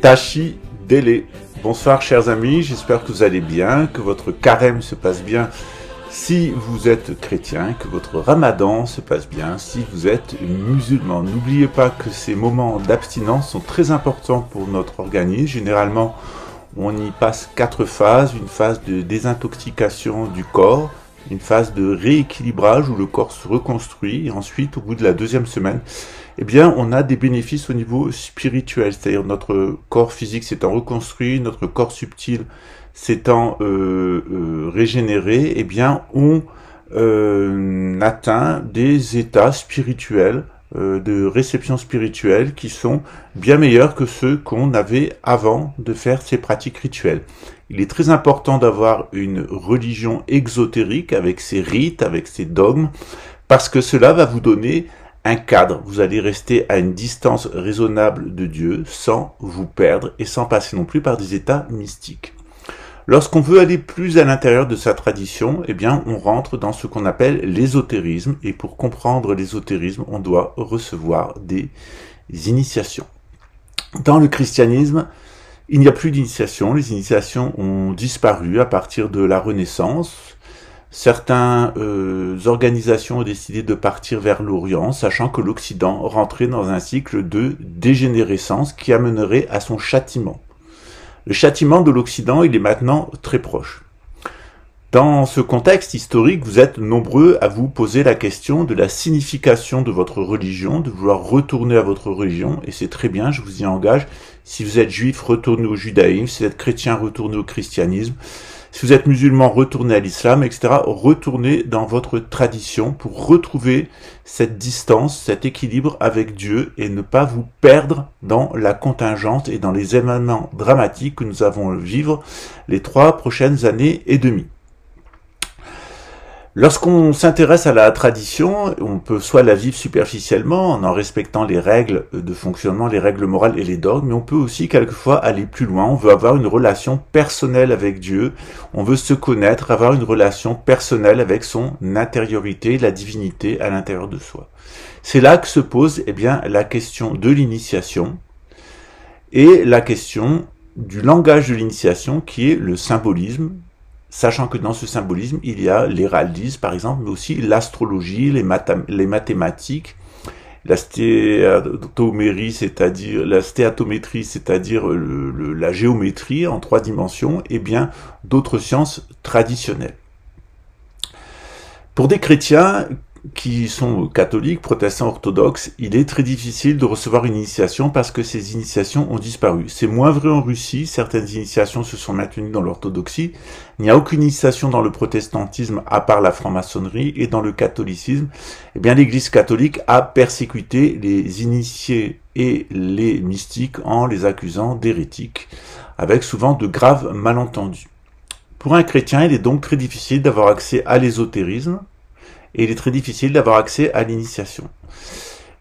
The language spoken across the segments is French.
Tachi Dele. Bonsoir chers amis, j'espère que vous allez bien, que votre carême se passe bien si vous êtes chrétien, que votre ramadan se passe bien si vous êtes musulman. N'oubliez pas que ces moments d'abstinence sont très importants pour notre organisme. Généralement, on y passe 4 phases, une phase de désintoxication du corps, une phase de rééquilibrage où le corps se reconstruit, et ensuite, au bout de la 2e semaine, eh bien, on a des bénéfices au niveau spirituel, c'est-à-dire notre corps physique s'étant reconstruit, notre corps subtil s'étant régénéré, eh bien, on atteint des états spirituels, de réception spirituelle qui sont bien meilleurs que ceux qu'on avait avant de faire ces pratiques rituelles. Il est très important d'avoir une religion exotérique avec ses rites, avec ses dogmes, parce que cela va vous donner un cadre. Vous allez rester à une distance raisonnable de Dieu sans vous perdre et sans passer non plus par des états mystiques. Lorsqu'on veut aller plus à l'intérieur de sa tradition, eh bien, on rentre dans ce qu'on appelle l'ésotérisme. Et pour comprendre l'ésotérisme, on doit recevoir des initiations. Dans le christianisme, il n'y a plus d'initiation. Les initiations ont disparu à partir de la Renaissance. Certaines organisations ont décidé de partir vers l'Orient, sachant que l'Occident rentrait dans un cycle de dégénérescence qui amènerait à son châtiment. Le châtiment de l'Occident, il est maintenant très proche. Dans ce contexte historique, vous êtes nombreux à vous poser la question de la signification de votre religion, de vouloir retourner à votre religion, et c'est très bien, je vous y engage. Si vous êtes juif, retournez au judaïsme, si vous êtes chrétien, retournez au christianisme. Si vous êtes musulman, retournez à l'islam, etc. Retournez dans votre tradition pour retrouver cette distance, cet équilibre avec Dieu et ne pas vous perdre dans la contingente et dans les événements dramatiques que nous avons à vivre les 3 prochaines années et demie. Lorsqu'on s'intéresse à la tradition, on peut soit la vivre superficiellement en respectant les règles de fonctionnement, les règles morales et les dogmes, mais on peut aussi quelquefois aller plus loin. On veut avoir une relation personnelle avec Dieu, on veut se connaître, avoir une relation personnelle avec son intériorité, la divinité à l'intérieur de soi. C'est là que se pose la question de l'initiation et la question du langage de l'initiation qui est le symbolisme. Sachant que dans ce symbolisme, il y a l'héraldisme, par exemple, mais aussi l'astrologie, les mathématiques, la stéatométrie, c'est-à-dire la géométrie en 3 dimensions, et bien d'autres sciences traditionnelles. Pour des chrétiens qui sont catholiques, protestants, orthodoxes, il est très difficile de recevoir une initiation parce que ces initiations ont disparu. C'est moins vrai en Russie, certaines initiations se sont maintenues dans l'orthodoxie. Il n'y a aucune initiation dans le protestantisme à part la franc-maçonnerie, et dans le catholicisme, l'Église catholique a persécuté les initiés et les mystiques en les accusant d'hérétiques, avec souvent de graves malentendus. Pour un chrétien, il est donc très difficile d'avoir accès à l'ésotérisme, et il est très difficile d'avoir accès à l'initiation.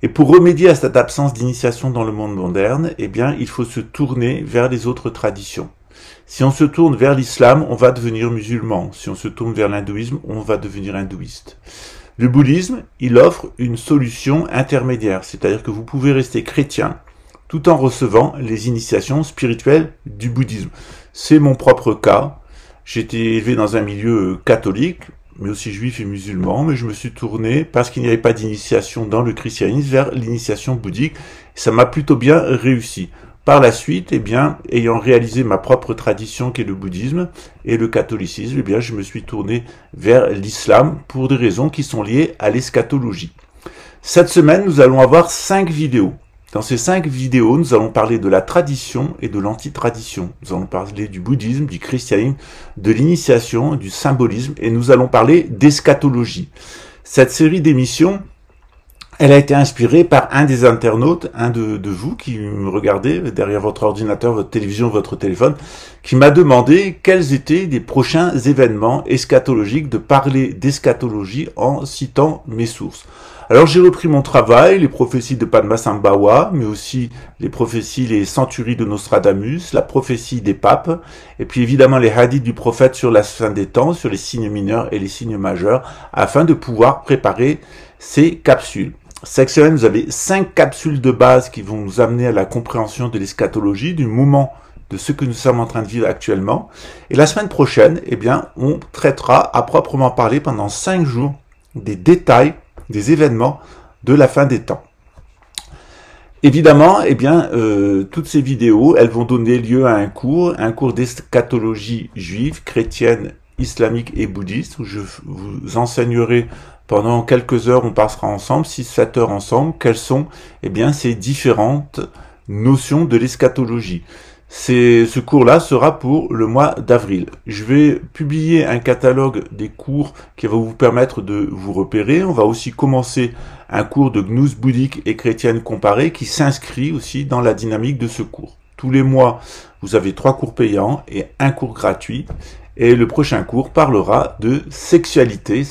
Et pour remédier à cette absence d'initiation dans le monde moderne, il faut se tourner vers les autres traditions. Si on se tourne vers l'islam, on va devenir musulman. Si on se tourne vers l'hindouisme, on va devenir hindouiste. Le bouddhisme, il offre une solution intermédiaire, c'est-à-dire que vous pouvez rester chrétien tout en recevant les initiations spirituelles du bouddhisme. C'est mon propre cas. J'ai été élevé dans un milieu catholique, mais aussi juif et musulman, mais je me suis tourné, parce qu'il n'y avait pas d'initiation dans le christianisme, vers l'initiation bouddhique. Ça m'a plutôt bien réussi. Par la suite, ayant réalisé ma propre tradition qui est le bouddhisme et le catholicisme, je me suis tourné vers l'islam pour des raisons qui sont liées à l'eschatologie. Cette semaine, nous allons avoir 5 vidéos. Dans ces 5 vidéos, nous allons parler de la tradition et de l'antitradition. Nous allons parler du bouddhisme, du christianisme, de l'initiation, du symbolisme, et nous allons parler d'eschatologie. Cette série d'émissions, elle a été inspirée par un des internautes, un de vous qui me regardez derrière votre ordinateur, votre télévision, votre téléphone, qui m'a demandé quels étaient les prochains événements eschatologiques, de parler d'eschatologie en citant mes sources. Alors j'ai repris mon travail, les prophéties de Padmasambhava, mais aussi les prophéties, les centuries de Nostradamus, la prophétie des papes, et puis évidemment les hadiths du prophète sur la fin des temps, sur les signes mineurs et les signes majeurs, afin de pouvoir préparer ces capsules. Cette semaine, vous avez 5 capsules de base qui vont nous amener à la compréhension de l'eschatologie, du moment de ce que nous sommes en train de vivre actuellement. Et la semaine prochaine, eh bien, on traitera à proprement parler pendant 5 jours des détails, des événements de la fin des temps. Évidemment, eh bien, toutes ces vidéos, elles vont donner lieu à un cours d'eschatologie juive, chrétienne, islamique et bouddhiste, où je vous enseignerai pendant quelques heures, on passera ensemble, 6-7 heures ensemble, quelles sont, eh bien, ces différentes notions de l'eschatologie. Ce cours-là sera pour le mois d'avril. Je vais publier un catalogue des cours qui va vous permettre de vous repérer. On va aussi commencer un cours de gnose bouddhique et chrétienne comparée qui s'inscrit aussi dans la dynamique de ce cours. Tous les mois, vous avez 3 cours payants et un cours gratuit. Et le prochain cours parlera de sexualité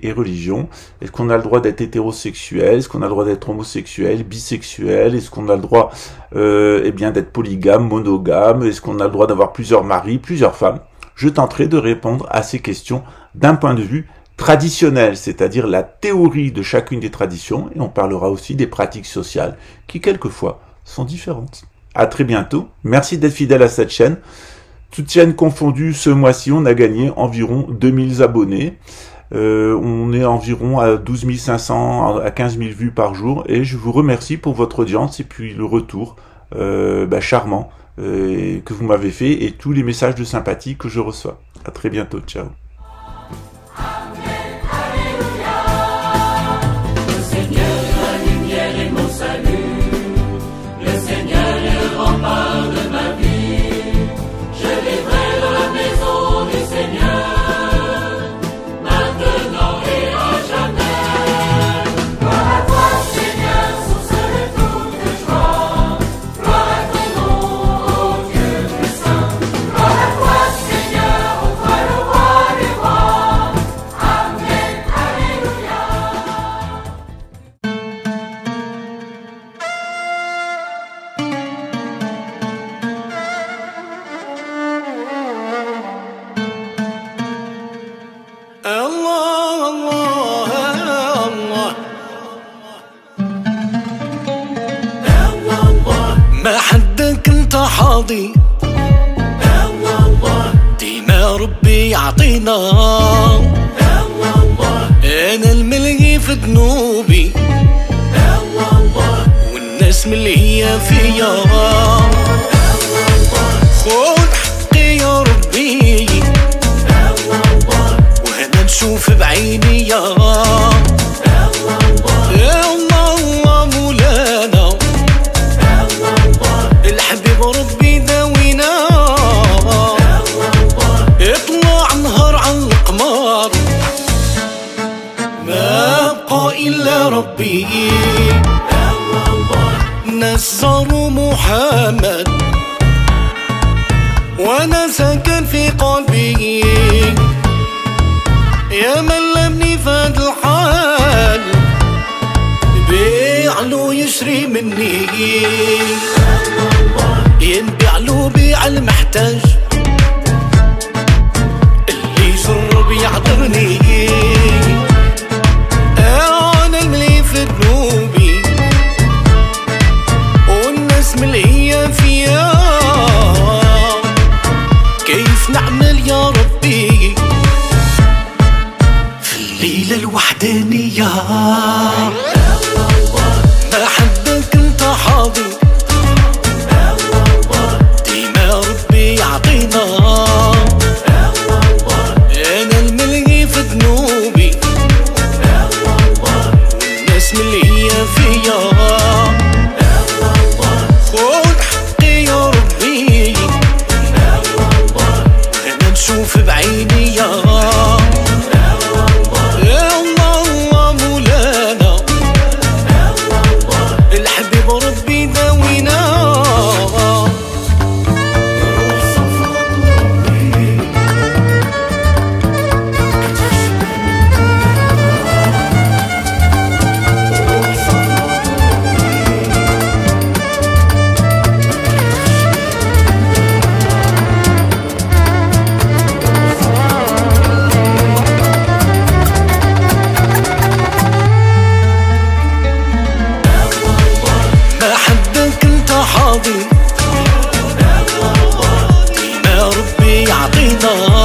et religion. Est-ce qu'on a le droit d'être hétérosexuel? Est-ce qu'on a le droit d'être homosexuel, bisexuel? Est-ce qu'on a le droit eh bien d'être polygame, monogame? Est-ce qu'on a le droit d'avoir plusieurs maris, plusieurs femmes? Je tenterai de répondre à ces questions d'un point de vue traditionnel, c'est-à-dire la théorie de chacune des traditions, et on parlera aussi des pratiques sociales qui quelquefois sont différentes. À très bientôt. Merci d'être fidèle à cette chaîne. Toutes chaînes confondues, ce mois-ci, on a gagné environ 2000 abonnés. On est environ à 12 500 à 15 000 vues par jour. Et je vous remercie pour votre audience et puis le retour charmant que vous m'avez fait et tous les messages de sympathie que je reçois. À très bientôt. Ciao. ما حدك انت حاضي ديما ربي يعطينا انا الملهي في ذنوبي والناس من اللي هي فيا خد حقي يا ربي وهنا نشوف بعيني يا الحبيب ربي داوينا اطلع نهار على القمر ما بقى إلا ربي نزار محمد وانا ساكن في قلبي يا من لمني في هاد الحال بيعلو يشري مني ينبيع له بيع المحتاج اللي يجرب يعذرني انا الملي في ذنوبي والناس من اللي هي فيا كيف نعمل يا ربي في الليلة الوحدانية ما حدك انت حاضر يعطينا انا الملهي في ذنوبي والناس من اللي هي فيا خد حقي يا ربي انا نشوف نار